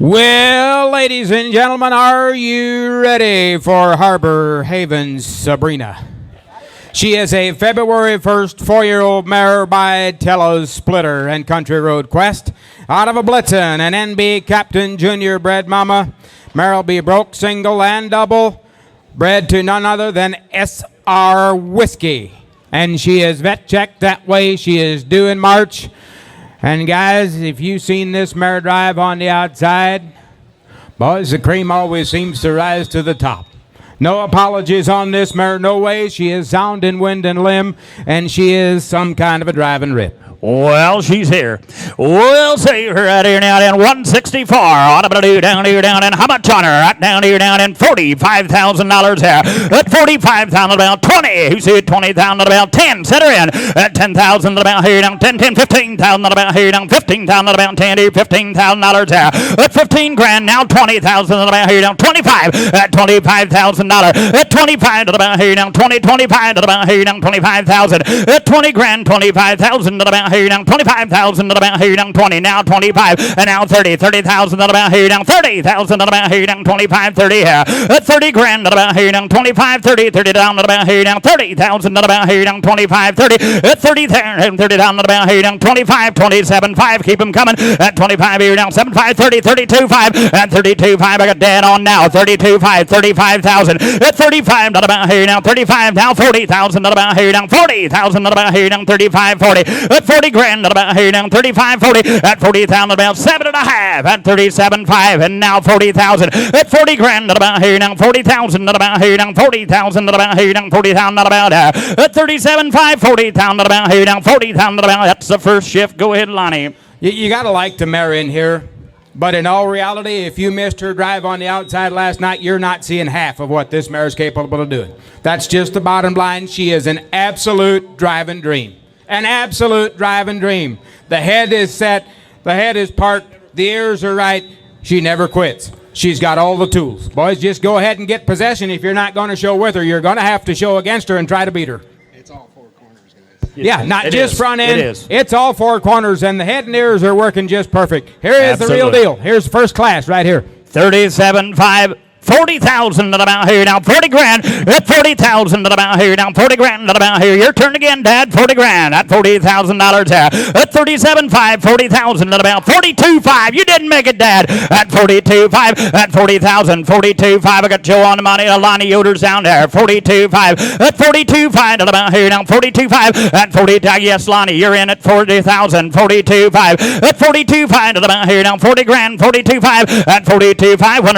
Well, ladies and gentlemen, are you ready for Harbor Haven's Sabrina? She is a February 1st 4-year-old mare by Tello's Splitter and Country Road Quest. Out of a Blitzen, an NB Captain Junior bred mama. Mare will be broke, single, and double. Bred to none other than SR Whiskey. And she is vet checked that way. She is due in March. And guys, if you've seen this mare drive on the outside, boys, the cream always seems to rise to the top. No apologies on this mare, no way. She is sound in wind and limb, and she is some kind of a driving rip. Well, she's here. We'll see her out here now in 164. What about do down here down in how much on her? Right down here down in $45,000 here. At $45,000 about 20. Who said 20,000 at about 10? Set her in. At 10,000 at about here down 10, 10, 15,000 at about here down 15,000 at about 10, $15,000 here. At 15 grand now 20,000 at about here down 25. At $25,000. At 25 at about here down 20, 25 at about here down 25,000. At 20 grand 25,000 at about here down 25,000 at about here down 20, now 25, and now 30, 30,000 at about here down 30,000 at about here down 25, 30 here, at 30 grand at about here down 25, 30, 30 down at about here down 30,000 at about here down 25, 30, at 30 and 30 down at about here down 25, 27, 5, keep them coming, at 25 here down 7, 5, 30, 32, 5, at 32, 5, I got dead on now, 32, 5, 35,000, at 35 at about here down 35, now 40,000 at about here down 40,000 at about here down 35, 40, at 40 grand at about here down 35, 40, at 40,000 about 7.5, at 37, 5, and now 40,000, at 40 grand at about here down 40,000 at about here down 40,000 at about here down 40,000 at about at 37, 5, 40,000 at about here down 40,000 at about, that's the first shift. Go ahead, Lonnie. You got to like the mare in here. But in all reality, if you missed her drive on the outside last night, you're not seeing half of what this mare is capable of doing. That's just the bottom line. She is an absolute driving dream. An absolute driving dream. The head is set. The head is parked. The ears are right. She never quits. She's got all the tools. Boys, just go ahead and get possession. If you're not going to show with her, you're going to have to show against her and try to beat her. It's all four corners, guys. Yeah, not just front end. It is. It's all four corners, and the head and ears are working just perfect. Here is the real deal. Here's first class right here. 37, 5. 40,000 at about here now, 40 grand, at 40,000 at about here now, 40 grand at about here. Your turn again, Dad, 40 grand, at $40,000 here, at 37, 5, 40,000 at about 42, 5. You didn't make it, Dad, at 42, 5, at 40,000, 42, 5. I got Joe on the money, Lonnie Yoder's down there, 42, 5, at 42, 5 at about here now, 42, 5, at 40, yes, Lonnie, you're in at 40,000, 42, 5, at 42, 5 at about here now, 40 grand, 42, 5, at 42, 5,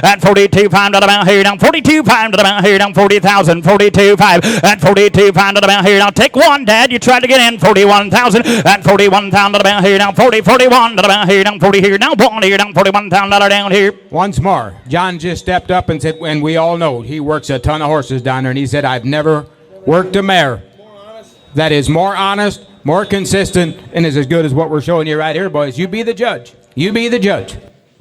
at 42, 5 at about here down 42, 5 at about here down 40,000, 42, 5 at 42, 5 at about here now. Take one, Dad. You tried to get in 41,000 at 41,000 at about here down 40, 41 at about here down 40 here down 1 here down 41,000 down here. Once more, John just stepped up and said, and we all know he works a ton of horses down there, and he said, I've never worked a mare that is more honest, more consistent, and is as good as what we're showing you right here, boys. You be the judge. You be the judge.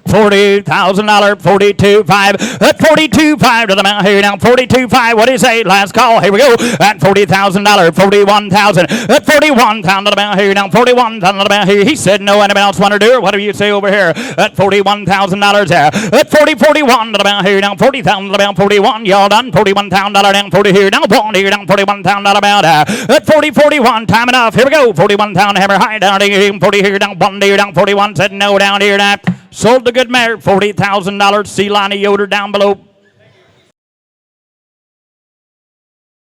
$40,000, 42, 5, at 42, 5 to the mount here now, 42, 5, what do you say, last call, here we go, at $40,000, 41,000, at 41,000 to the mount here now, 41,000 to the mount here, he said no, anybody else want to do it, what do you say over here, at $41,000 there, at 40, 41 to the mount here now, 40,000 to the mount, 41, y'all done, $41,000 down, 40 here down, 1 here down, $41,000 about, at 40, 41, time enough, here we go, 41,000, hammer high down here, 40 here down, 1 here down, 41, said no down here, that. Sold the good mare, $40,000. See Lonnie Yoder down below.